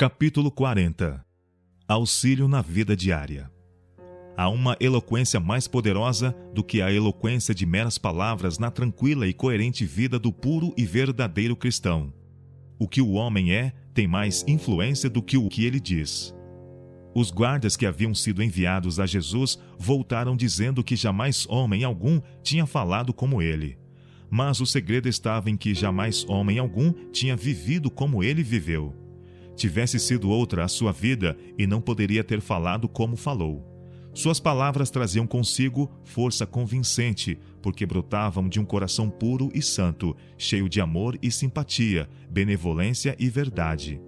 Capítulo 40. Auxílio na vida diária. Há uma eloquência mais poderosa do que a eloquência de meras palavras na tranquila e coerente vida do puro e verdadeiro cristão. O que o homem é tem mais influência do que o que ele diz. Os guardas que haviam sido enviados a Jesus voltaram dizendo que jamais homem algum tinha falado como ele. Mas o segredo estava em que jamais homem algum tinha vivido como ele viveu. Tivesse sido outra a sua vida e não poderia ter falado como falou. Suas palavras traziam consigo força convincente, porque brotavam de um coração puro e santo, cheio de amor e simpatia, benevolência e verdade.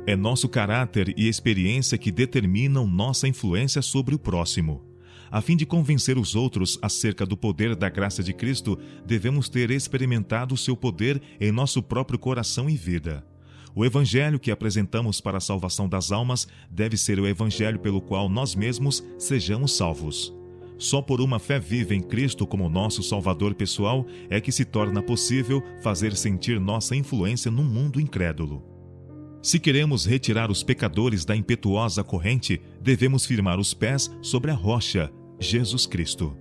É nosso caráter e experiência que determinam nossa influência sobre o próximo. A fim de convencer os outros acerca do poder da graça de Cristo, devemos ter experimentado seu poder em nosso próprio coração e vida. O evangelho que apresentamos para a salvação das almas deve ser o evangelho pelo qual nós mesmos sejamos salvos. Só por uma fé viva em Cristo como nosso Salvador pessoal é que se torna possível fazer sentir nossa influência num mundo incrédulo. Se queremos retirar os pecadores da impetuosa corrente, devemos firmar os pés sobre a rocha, Jesus Cristo.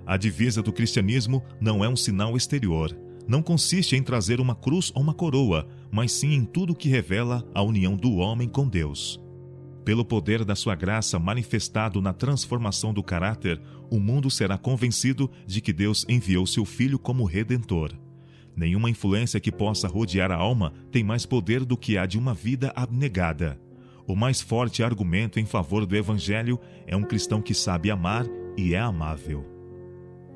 A divisa do cristianismo não é um sinal exterior. Não consiste em trazer uma cruz ou uma coroa, mas sim em tudo que revela a união do homem com Deus. Pelo poder da sua graça manifestado na transformação do caráter, o mundo será convencido de que Deus enviou seu Filho como Redentor. Nenhuma influência que possa rodear a alma tem mais poder do que a de uma vida abnegada. O mais forte argumento em favor do Evangelho é um cristão que sabe amar e é amável.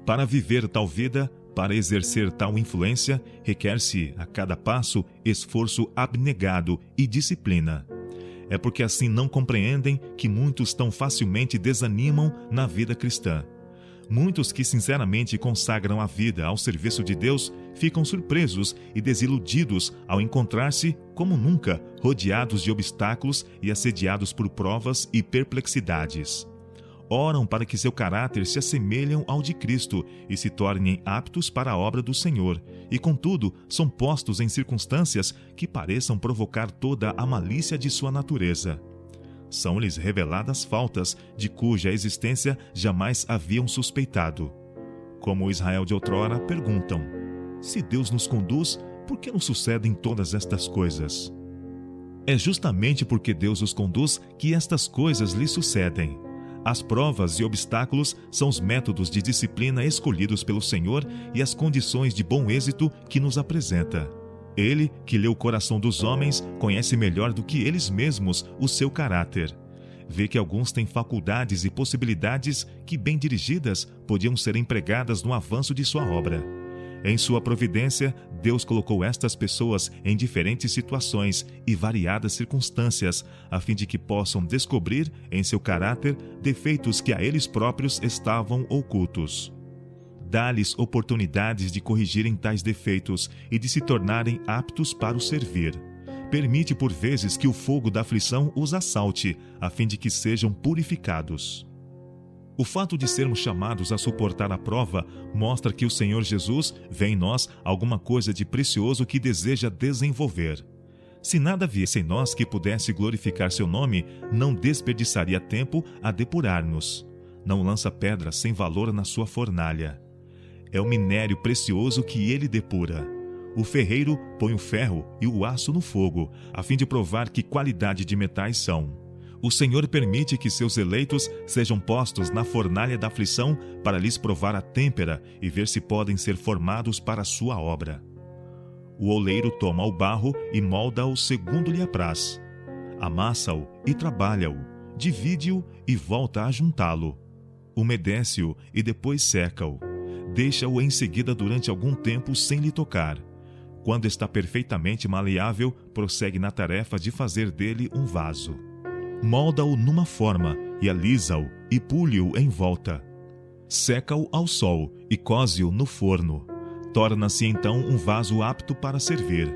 Para viver tal vida, para exercer tal influência, requer-se, a cada passo, esforço abnegado e disciplina. É porque assim não compreendem que muitos tão facilmente desanimam na vida cristã. Muitos que sinceramente consagram a vida ao serviço de Deus ficam surpresos e desiludidos ao encontrar-se, como nunca, rodeados de obstáculos e assediados por provas e perplexidades. Oram para que seu caráter se assemelhem ao de Cristo e se tornem aptos para a obra do Senhor, e contudo são postos em circunstâncias que pareçam provocar toda a malícia de sua natureza. São-lhes reveladas faltas de cuja existência jamais haviam suspeitado. Como o Israel de outrora, perguntam: se Deus nos conduz, por que nos sucedem todas estas coisas? É justamente porque Deus os conduz que estas coisas lhes sucedem. As provas e obstáculos são os métodos de disciplina escolhidos pelo Senhor e as condições de bom êxito que nos apresenta. Ele, que lê o coração dos homens, conhece melhor do que eles mesmos o seu caráter. Vê que alguns têm faculdades e possibilidades que, bem dirigidas, podiam ser empregadas no avanço de sua obra. Em sua providência, Deus colocou estas pessoas em diferentes situações e variadas circunstâncias, a fim de que possam descobrir, em seu caráter, defeitos que a eles próprios estavam ocultos. Dá-lhes oportunidades de corrigirem tais defeitos e de se tornarem aptos para o servir. Permite por vezes que o fogo da aflição os assalte, a fim de que sejam purificados. O fato de sermos chamados a suportar a prova mostra que o Senhor Jesus vê em nós alguma coisa de precioso que deseja desenvolver. Se nada viesse em nós que pudesse glorificar seu nome, não desperdiçaria tempo a depurar-nos. Não lança pedra sem valor na sua fornalha. É o minério precioso que ele depura. O ferreiro põe o ferro e o aço no fogo, a fim de provar que qualidade de metais são. O Senhor permite que seus eleitos sejam postos na fornalha da aflição para lhes provar a têmpera e ver se podem ser formados para a sua obra. O oleiro toma o barro e molda-o segundo lhe apraz. Amassa-o e trabalha-o, divide-o e volta a juntá-lo. Umedece-o e depois seca-o. Deixa-o em seguida durante algum tempo sem lhe tocar. Quando está perfeitamente maleável, prossegue na tarefa de fazer dele um vaso. Molda-o numa forma, e alisa-o, e pule-o em volta. Seca-o ao sol, e coze-o no forno. Torna-se então um vaso apto para servir.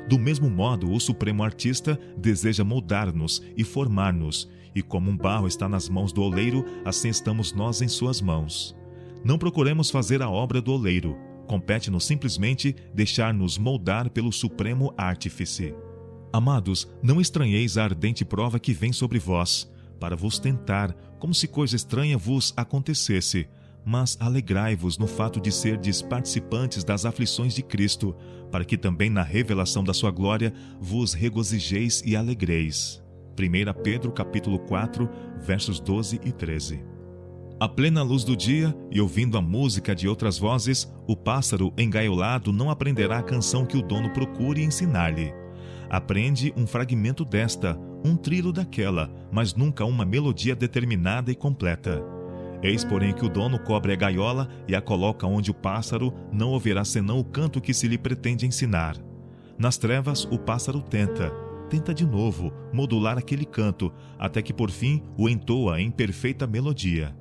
Do mesmo modo, o Supremo Artista deseja moldar-nos e formar-nos, e como um barro está nas mãos do oleiro, assim estamos nós em suas mãos. Não procuremos fazer a obra do oleiro, compete-nos simplesmente deixar-nos moldar pelo Supremo Artífice. Amados, não estranheis a ardente prova que vem sobre vós, para vos tentar, como se coisa estranha vos acontecesse, mas alegrai-vos no fato de serdes participantes das aflições de Cristo, para que também na revelação da sua glória vos regozijeis e alegreis. 1 Pedro capítulo 4, versos 12 e 13. À plena luz do dia, e ouvindo a música de outras vozes, o pássaro engaiolado não aprenderá a canção que o dono procure ensinar-lhe. Aprende um fragmento desta, um trilo daquela, mas nunca uma melodia determinada e completa. Eis, porém, que o dono cobre a gaiola e a coloca onde o pássaro não ouvirá senão o canto que se lhe pretende ensinar. Nas trevas, o pássaro tenta de novo modular aquele canto, até que por fim o entoa em perfeita melodia.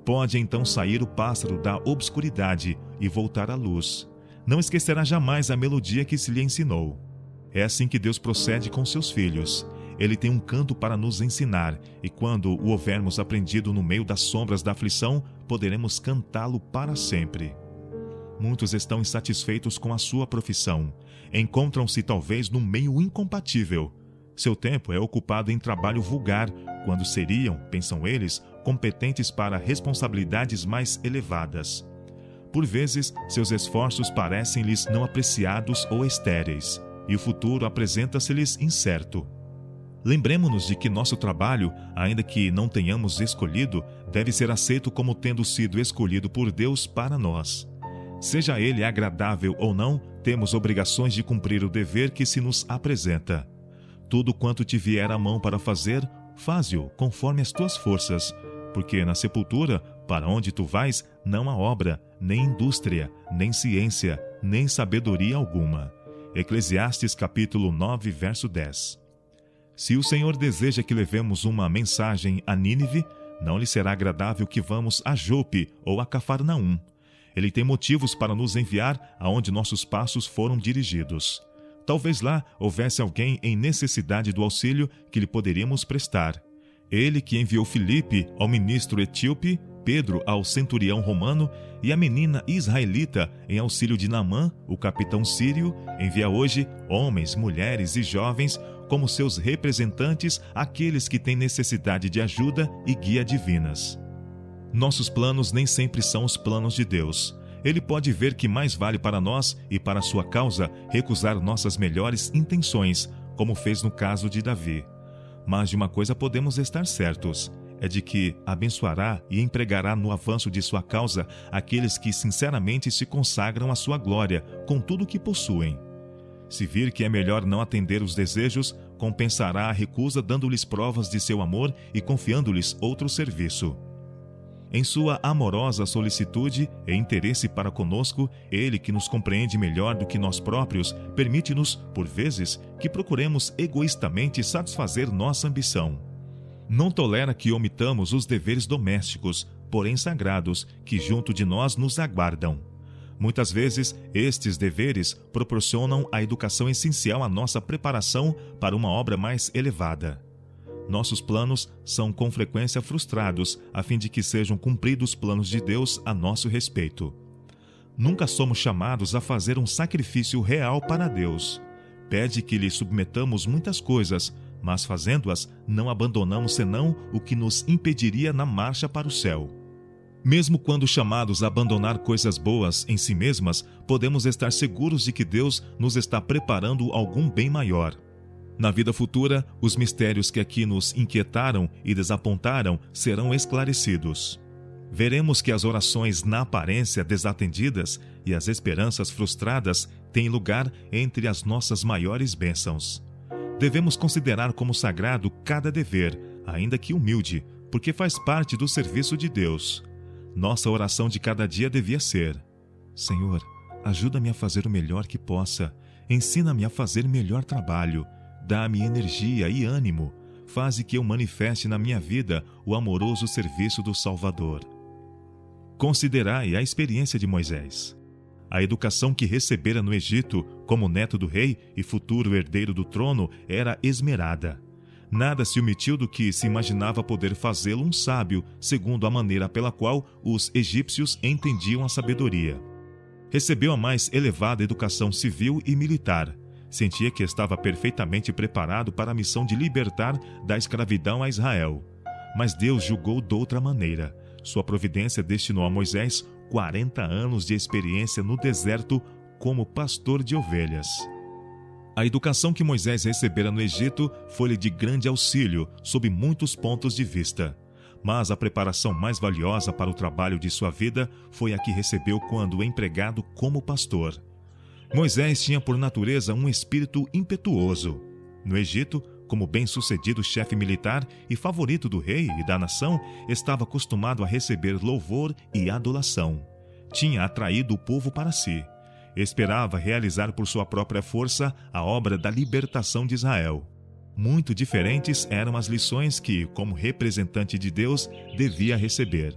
Pode então sair o pássaro da obscuridade e voltar à luz. Não esquecerá jamais a melodia que se lhe ensinou. É assim que Deus procede com seus filhos. Ele tem um canto para nos ensinar, e quando o houvermos aprendido no meio das sombras da aflição, poderemos cantá-lo para sempre. Muitos estão insatisfeitos com a sua profissão. Encontram-se talvez num meio incompatível. Seu tempo é ocupado em trabalho vulgar, quando seriam, pensam eles, competentes para responsabilidades mais elevadas. Por vezes, seus esforços parecem-lhes não apreciados ou estéreis, e o futuro apresenta-se-lhes incerto. Lembremo-nos de que nosso trabalho, ainda que não tenhamos escolhido, deve ser aceito como tendo sido escolhido por Deus para nós. Seja ele agradável ou não, temos obrigações de cumprir o dever que se nos apresenta. Tudo quanto te vier à mão para fazer, faze-o conforme as tuas forças, porque na sepultura, para onde tu vais, não há obra, nem indústria, nem ciência, nem sabedoria alguma. Eclesiastes capítulo 9, verso 10. Se o Senhor deseja que levemos uma mensagem a Nínive, não lhe será agradável que vamos a Jope ou a Cafarnaum. Ele tem motivos para nos enviar aonde nossos passos foram dirigidos. Talvez lá houvesse alguém em necessidade do auxílio que lhe poderíamos prestar. Ele que enviou Filipe ao ministro etíope, Pedro ao centurião romano e a menina israelita em auxílio de Naamã, o capitão sírio, envia hoje homens, mulheres e jovens como seus representantes àqueles que têm necessidade de ajuda e guia divinas. Nossos planos nem sempre são os planos de Deus. Ele pode ver que mais vale para nós e para sua causa recusar nossas melhores intenções, como fez no caso de Davi. Mas de uma coisa podemos estar certos, é de que abençoará e empregará no avanço de sua causa aqueles que sinceramente se consagram à sua glória com tudo o que possuem. Se vir que é melhor não atender os desejos, compensará a recusa dando-lhes provas de seu amor e confiando-lhes outro serviço. Em sua amorosa solicitude e interesse para conosco, Ele que nos compreende melhor do que nós próprios, permite-nos, por vezes, que procuremos egoístamente satisfazer nossa ambição. Não tolera que omitamos os deveres domésticos, porém sagrados, que junto de nós nos aguardam. Muitas vezes, estes deveres proporcionam a educação essencial à nossa preparação para uma obra mais elevada. Nossos planos são com frequência frustrados, a fim de que sejam cumpridos os planos de Deus a nosso respeito. Nunca somos chamados a fazer um sacrifício real para Deus. Pede que lhe submetamos muitas coisas, mas fazendo-as, não abandonamos senão o que nos impediria na marcha para o céu. Mesmo quando chamados a abandonar coisas boas em si mesmas, podemos estar seguros de que Deus nos está preparando algum bem maior. Na vida futura, os mistérios que aqui nos inquietaram e desapontaram serão esclarecidos. Veremos que as orações na aparência desatendidas e as esperanças frustradas têm lugar entre as nossas maiores bênçãos. Devemos considerar como sagrado cada dever, ainda que humilde, porque faz parte do serviço de Deus. Nossa oração de cada dia devia ser: Senhor, ajuda-me a fazer o melhor que possa, ensina-me a fazer melhor trabalho, dá-me energia e ânimo, faze que eu manifeste na minha vida o amoroso serviço do Salvador. Considerai a experiência de Moisés. A educação que recebera no Egito, como neto do rei e futuro herdeiro do trono, era esmerada. Nada se omitiu do que se imaginava poder fazê-lo um sábio, segundo a maneira pela qual os egípcios entendiam a sabedoria. Recebeu a mais elevada educação civil e militar. Sentia que estava perfeitamente preparado para a missão de libertar da escravidão a Israel. Mas Deus julgou de outra maneira. Sua providência destinou a Moisés 40 anos de experiência no deserto como pastor de ovelhas. A educação que Moisés recebera no Egito foi-lhe de grande auxílio, sob muitos pontos de vista. Mas a preparação mais valiosa para o trabalho de sua vida foi a que recebeu quando empregado como pastor. Moisés tinha por natureza um espírito impetuoso. No Egito, como bem-sucedido chefe militar e favorito do rei e da nação, estava acostumado a receber louvor e adulação. Tinha atraído o povo para si. Esperava realizar por sua própria força a obra da libertação de Israel. Muito diferentes eram as lições que, como representante de Deus, devia receber.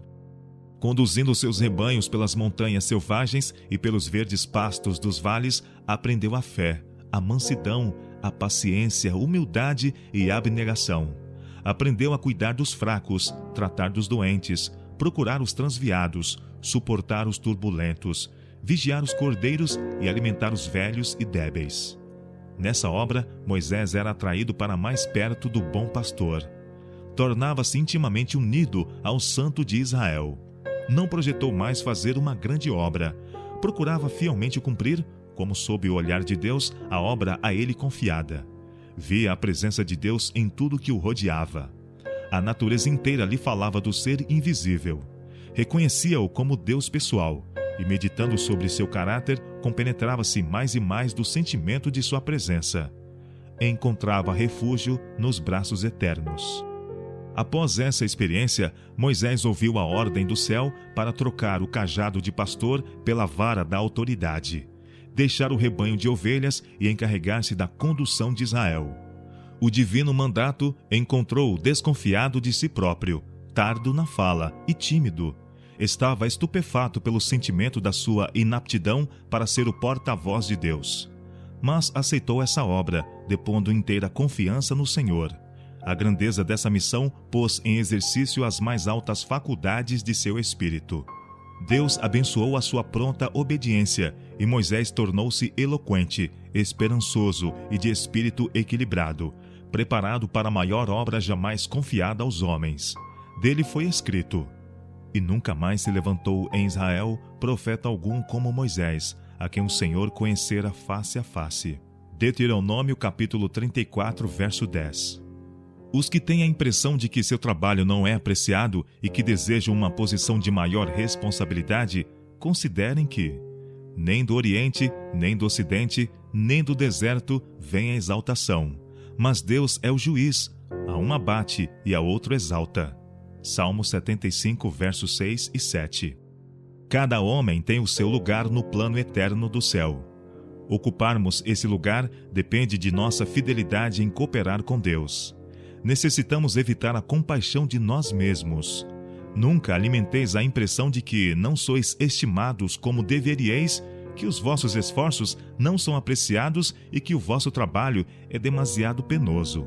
Conduzindo seus rebanhos pelas montanhas selvagens e pelos verdes pastos dos vales, aprendeu a fé, a mansidão, a paciência, humildade e abnegação. Aprendeu a cuidar dos fracos, tratar dos doentes, procurar os transviados, suportar os turbulentos, vigiar os cordeiros e alimentar os velhos e débeis. Nessa obra, Moisés era atraído para mais perto do bom pastor. Tornava-se intimamente unido ao Santo de Israel. Não projetou mais fazer uma grande obra. Procurava fielmente cumprir, como sob o olhar de Deus, a obra a ele confiada. Via a presença de Deus em tudo que o rodeava. A natureza inteira lhe falava do ser invisível. Reconhecia-o como Deus pessoal, e meditando sobre seu caráter, compenetrava-se mais e mais do sentimento de sua presença. Encontrava refúgio nos braços eternos. Após essa experiência, Moisés ouviu a ordem do céu para trocar o cajado de pastor pela vara da autoridade, deixar o rebanho de ovelhas e encarregar-se da condução de Israel. O divino mandato encontrou-o desconfiado de si próprio, tardo na fala e tímido. Estava estupefato pelo sentimento da sua inaptidão para ser o porta-voz de Deus. Mas aceitou essa obra, depondo inteira confiança no Senhor. A grandeza dessa missão pôs em exercício as mais altas faculdades de seu espírito. Deus abençoou a sua pronta obediência e Moisés tornou-se eloquente, esperançoso e de espírito equilibrado, preparado para a maior obra jamais confiada aos homens. Dele foi escrito: "E nunca mais se levantou em Israel profeta algum como Moisés, a quem o Senhor conhecera face a face." Deuteronômio capítulo 34, verso 10. Os que têm a impressão de que seu trabalho não é apreciado e que desejam uma posição de maior responsabilidade, considerem que nem do Oriente, nem do Ocidente, nem do deserto vem a exaltação, mas Deus é o juiz, a um abate e a outro exalta. Salmo 75, versos 6 e 7. Cada homem tem o seu lugar no plano eterno do céu. Ocuparmos esse lugar depende de nossa fidelidade em cooperar com Deus. Necessitamos evitar a compaixão de nós mesmos. Nunca alimenteis a impressão de que não sois estimados como deveríeis, que os vossos esforços não são apreciados e que o vosso trabalho é demasiado penoso.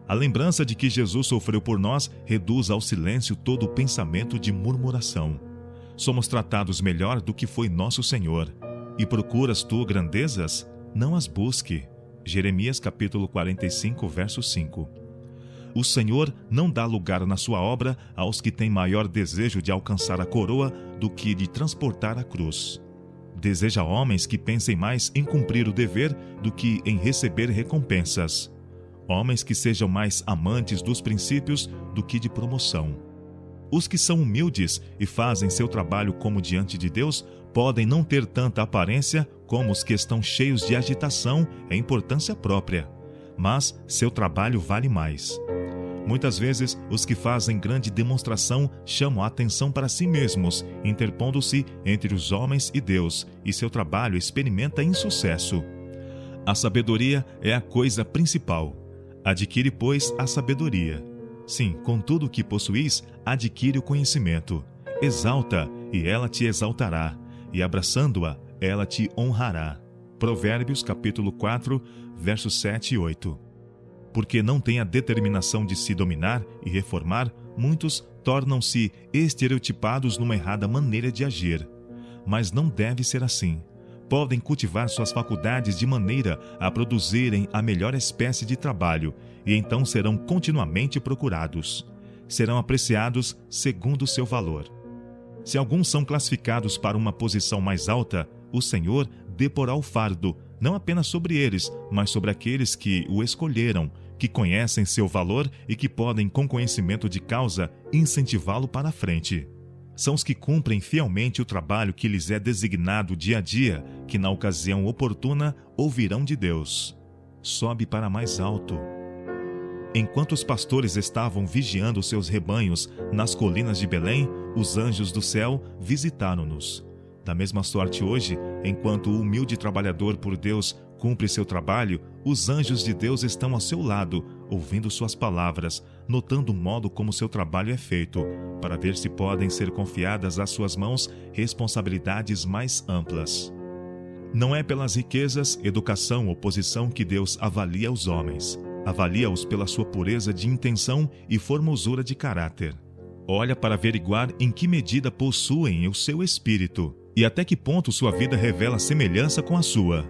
A lembrança de que Jesus sofreu por nós reduz ao silêncio todo o pensamento de murmuração. Somos tratados melhor do que foi nosso Senhor. E procuras tu grandezas? Não as busque. Jeremias capítulo 45, verso 5. O Senhor não dá lugar na sua obra aos que têm maior desejo de alcançar a coroa do que de transportar a cruz. Deseja homens que pensem mais em cumprir o dever do que em receber recompensas. Homens que sejam mais amantes dos princípios do que de promoção. Os que são humildes e fazem seu trabalho como diante de Deus podem não ter tanta aparência como os que estão cheios de agitação e importância própria, mas seu trabalho vale mais. Muitas vezes, os que fazem grande demonstração chamam a atenção para si mesmos, interpondo-se entre os homens e Deus, e seu trabalho experimenta insucesso. A sabedoria é a coisa principal. Adquire, pois, a sabedoria. Sim, com tudo o que possuís, adquire o conhecimento. Exalta, e ela te exaltará, e abraçando-a, ela te honrará. Provérbios capítulo 4, versos 7 e 8. Porque não tem a determinação de se dominar e reformar, muitos tornam-se estereotipados numa errada maneira de agir. Mas não deve ser assim. podem cultivar suas faculdades de maneira a produzirem a melhor espécie de trabalho e então serão continuamente procurados. Serão apreciados segundo o seu valor. Se alguns são classificados para uma posição mais alta, o Senhor deporá o fardo, não apenas sobre eles, mas sobre aqueles que o escolheram, que conhecem seu valor e que podem, com conhecimento de causa, incentivá-lo para a frente. São os que cumprem fielmente o trabalho que lhes é designado dia a dia, que na ocasião oportuna ouvirão de Deus. Sobe para mais alto. Enquanto os pastores estavam vigiando seus rebanhos nas colinas de Belém, os anjos do céu visitaram-nos. Da mesma sorte hoje, enquanto o humilde trabalhador por Deus cumpre seu trabalho, os anjos de Deus estão ao seu lado, ouvindo suas palavras, notando o modo como seu trabalho é feito, para ver se podem ser confiadas às suas mãos responsabilidades mais amplas. Não é pelas riquezas, educação ou posição que Deus avalia os homens. Avalia-os pela sua pureza de intenção e formosura de caráter. Olha para averiguar em que medida possuem o seu espírito e até que ponto sua vida revela semelhança com a sua.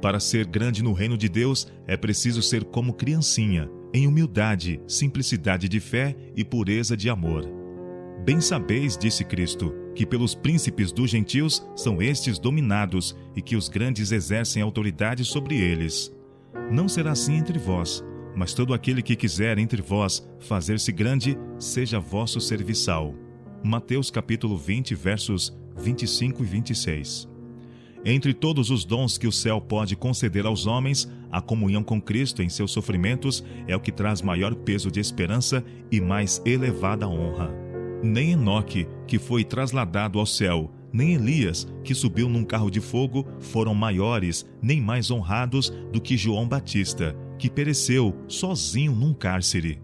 Para ser grande no reino de Deus, é preciso ser como criancinha, em humildade, simplicidade de fé e pureza de amor. Bem sabeis, disse Cristo, que pelos príncipes dos gentios são estes dominados e que os grandes exercem autoridade sobre eles. Não será assim entre vós, mas todo aquele que quiser entre vós fazer-se grande, seja vosso serviçal. Mateus capítulo 20, versos 25 e 26. Entre todos os dons que o céu pode conceder aos homens, a comunhão com Cristo em seus sofrimentos é o que traz maior peso de esperança e mais elevada honra. Nem Enoque, que foi trasladado ao céu, nem Elias, que subiu num carro de fogo, foram maiores nem mais honrados do que João Batista, que pereceu sozinho num cárcere.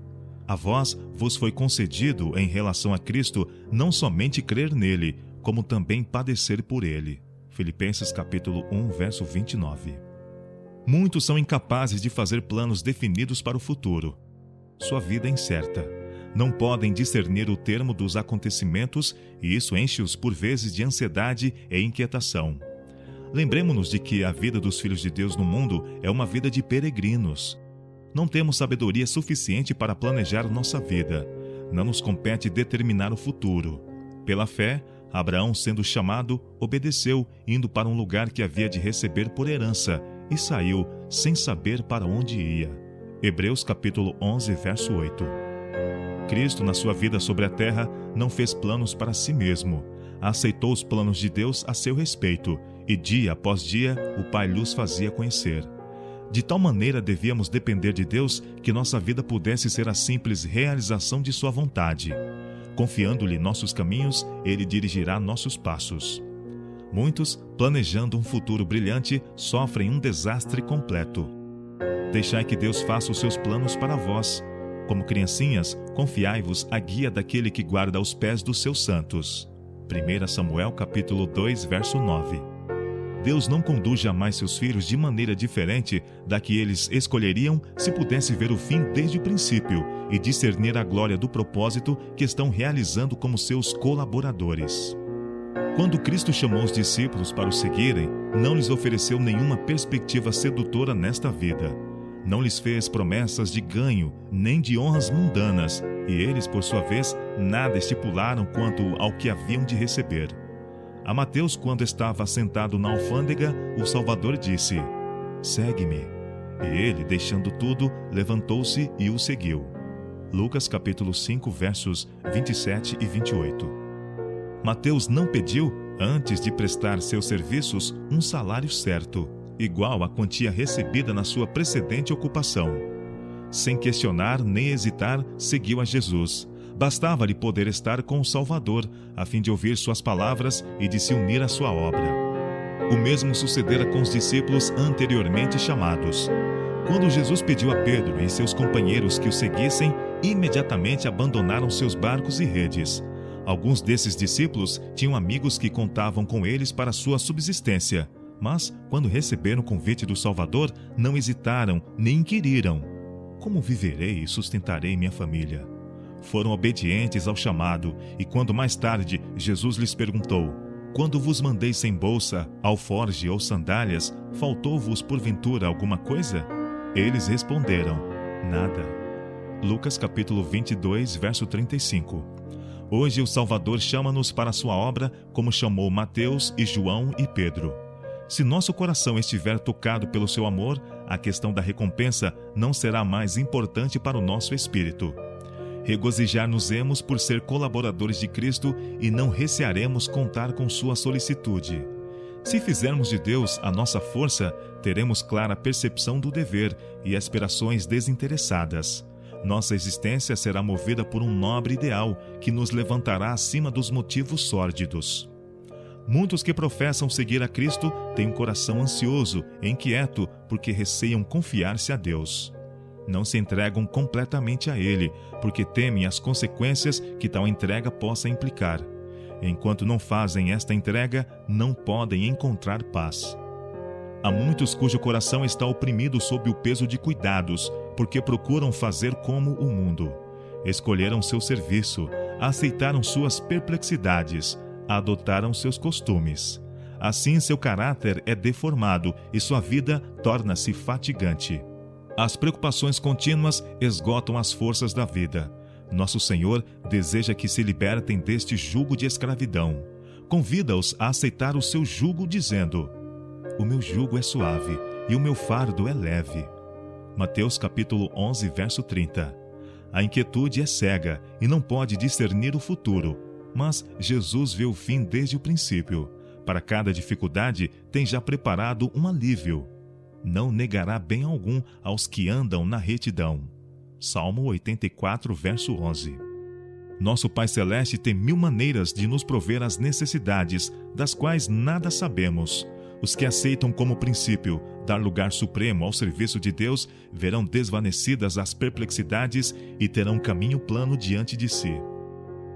A vós vos foi concedido, em relação a Cristo, não somente crer nele, como também padecer por ele. Filipenses capítulo 1, verso 29. Muitos são incapazes de fazer planos definidos para o futuro. Sua vida é incerta. Não podem discernir o termo dos acontecimentos e isso enche-os por vezes de ansiedade e inquietação. Lembremos-nos de que a vida dos filhos de Deus no mundo é uma vida de peregrinos. Não temos sabedoria suficiente para planejar nossa vida. Não nos compete determinar o futuro. Pela fé, Abraão, sendo chamado, obedeceu, indo para um lugar que havia de receber por herança, e saiu, sem saber para onde ia. Hebreus capítulo 11, verso 8. Cristo, na sua vida sobre a terra, não fez planos para si mesmo. Aceitou os planos de Deus a seu respeito, e dia após dia o Pai lhes fazia conhecer. De tal maneira devíamos depender de Deus que nossa vida pudesse ser a simples realização de sua vontade. Confiando-lhe nossos caminhos, ele dirigirá nossos passos. Muitos, planejando um futuro brilhante, sofrem um desastre completo. Deixai que Deus faça os seus planos para vós. Como criancinhas, confiai-vos à guia daquele que guarda os pés dos seus santos. 1 Samuel capítulo 2, verso 9. Deus não conduz jamais seus filhos de maneira diferente da que eles escolheriam se pudesse ver o fim desde o princípio e discernir a glória do propósito que estão realizando como seus colaboradores. Quando Cristo chamou os discípulos para o seguirem, não lhes ofereceu nenhuma perspectiva sedutora nesta vida. Não lhes fez promessas de ganho, nem de honras mundanas, e eles, por sua vez, nada estipularam quanto ao que haviam de receber. A Mateus, quando estava sentado na alfândega, o Salvador disse: "Segue-me." E ele, deixando tudo, levantou-se e o seguiu. Lucas capítulo 5, versos 27 e 28. Mateus não pediu, antes de prestar seus serviços, um salário certo, igual à quantia recebida na sua precedente ocupação. Sem questionar nem hesitar, seguiu a Jesus. Bastava-lhe poder estar com o Salvador, a fim de ouvir suas palavras e de se unir à sua obra. O mesmo sucedera com os discípulos anteriormente chamados. Quando Jesus pediu a Pedro e seus companheiros que o seguissem, imediatamente abandonaram seus barcos e redes. Alguns desses discípulos tinham amigos que contavam com eles para sua subsistência, mas, quando receberam o convite do Salvador, não hesitaram nem inquiriram: "Como viverei e sustentarei minha família?" Foram obedientes ao chamado, e quando mais tarde Jesus lhes perguntou: Quando vos mandei sem bolsa, alforge ou sandálias, faltou-vos porventura alguma coisa? Eles responderam: nada. Lucas capítulo 22, verso 35. Hoje o Salvador chama-nos para a sua obra, como chamou Mateus e João e Pedro. Se nosso coração estiver tocado pelo seu amor, a questão da recompensa não será mais importante para o nosso espírito. Regozijar-nos-emos por ser colaboradores de Cristo e não recearemos contar com sua solicitude. Se fizermos de Deus a nossa força, teremos clara percepção do dever e aspirações desinteressadas. Nossa existência será movida por um nobre ideal que nos levantará acima dos motivos sórdidos. Muitos que professam seguir a Cristo têm um coração ansioso e inquieto porque receiam confiar-se a Deus. Não se entregam completamente a Ele, porque temem as consequências que tal entrega possa implicar. Enquanto não fazem esta entrega, não podem encontrar paz. Há muitos cujo coração está oprimido sob o peso de cuidados, porque procuram fazer como o mundo. Escolheram seu serviço, aceitaram suas perplexidades, adotaram seus costumes. Assim seu caráter é deformado e sua vida torna-se fatigante. As preocupações contínuas esgotam as forças da vida. Nosso Senhor deseja que se libertem deste jugo de escravidão. Convida-os a aceitar o seu jugo, dizendo: o meu jugo é suave e o meu fardo é leve. Mateus capítulo 11, verso 30. A inquietude é cega e não pode discernir o futuro, mas Jesus vê o fim desde o princípio. Para cada dificuldade tem já preparado um alívio. Não negará bem algum aos que andam na retidão. Salmo 84, verso 11. Nosso Pai Celeste tem 1000 maneiras de nos prover as necessidades, das quais nada sabemos. Os que aceitam como princípio dar lugar supremo ao serviço de Deus verão desvanecidas as perplexidades e terão caminho plano diante de si.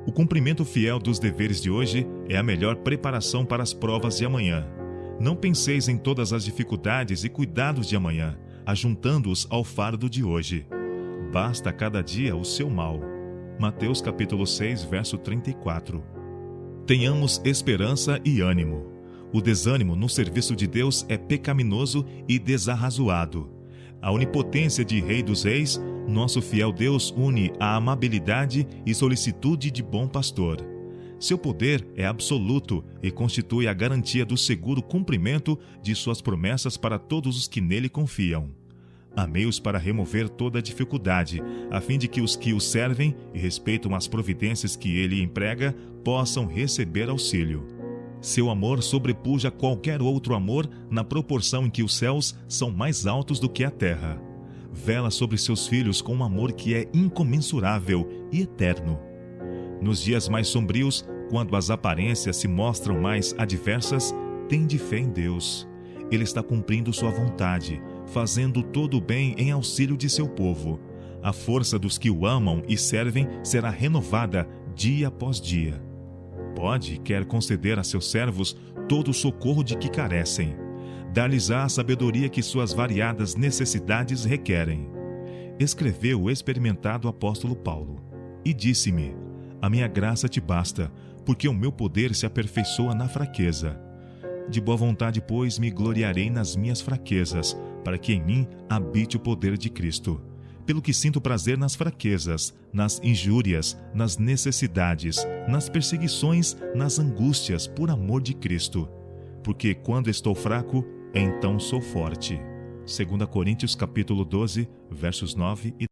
O cumprimento fiel dos deveres de hoje é a melhor preparação para as provas de amanhã. Não penseis em todas as dificuldades e cuidados de amanhã, ajuntando-os ao fardo de hoje. Basta a cada dia o seu mal. Mateus capítulo 6, verso 34. Tenhamos esperança e ânimo. O desânimo no serviço de Deus é pecaminoso e desarrazoado. A onipotência de Rei dos Reis, nosso fiel Deus une a amabilidade e solicitude de bom pastor. Seu poder é absoluto e constitui a garantia do seguro cumprimento de suas promessas para todos os que nele confiam. Há meios para remover toda a dificuldade, a fim de que os que o servem e respeitam as providências que ele emprega possam receber auxílio. Seu amor sobrepuja qualquer outro amor na proporção em que os céus são mais altos do que a terra. Vela sobre seus filhos com um amor que é incomensurável e eterno. Nos dias mais sombrios, quando as aparências se mostram mais adversas, tende fé em Deus. Ele está cumprindo sua vontade, fazendo todo o bem em auxílio de seu povo. A força dos que o amam e servem será renovada dia após dia. Pode e quer conceder a seus servos todo o socorro de que carecem. Dar-lhes-á a sabedoria que suas variadas necessidades requerem. Escreveu o experimentado apóstolo Paulo, e disse-me: a minha graça te basta, porque o meu poder se aperfeiçoa na fraqueza. De boa vontade, pois, me gloriarei nas minhas fraquezas, para que em mim habite o poder de Cristo. Pelo que sinto prazer nas fraquezas, nas injúrias, nas necessidades, nas perseguições, nas angústias, por amor de Cristo. Porque quando estou fraco, então sou forte. 2 Coríntios capítulo 12, versos 9 e